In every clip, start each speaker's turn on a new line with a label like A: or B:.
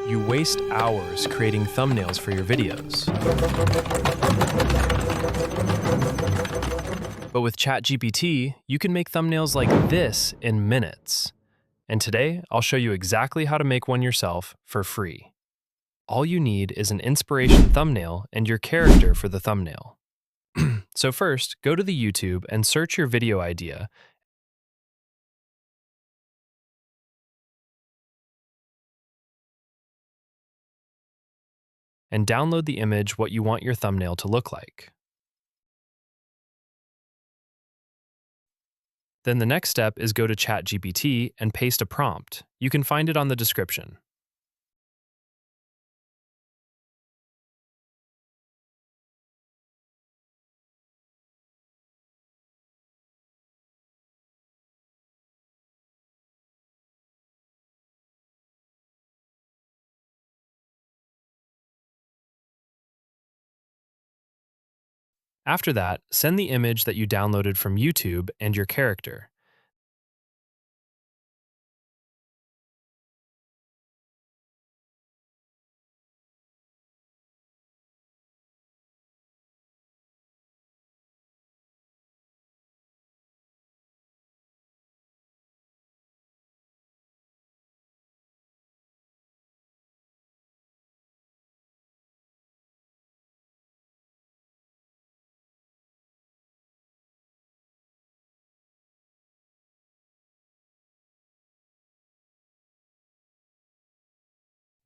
A: You waste hours creating thumbnails for your videos. But with ChatGPT, you can make thumbnails like this in minutes. And today, I'll show you exactly how to make one yourself for free. All you need is an inspiration thumbnail and your character for the thumbnail. So first, go to the YouTube and search your video idea and download the image what you want your thumbnail to look like. Then the next step is go to ChatGPT and paste a prompt. You can find it on the description. After that, send the image that you downloaded from YouTube and your character.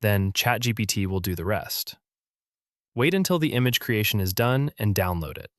A: Then ChatGPT will do the rest. Wait until the image creation is done and download it.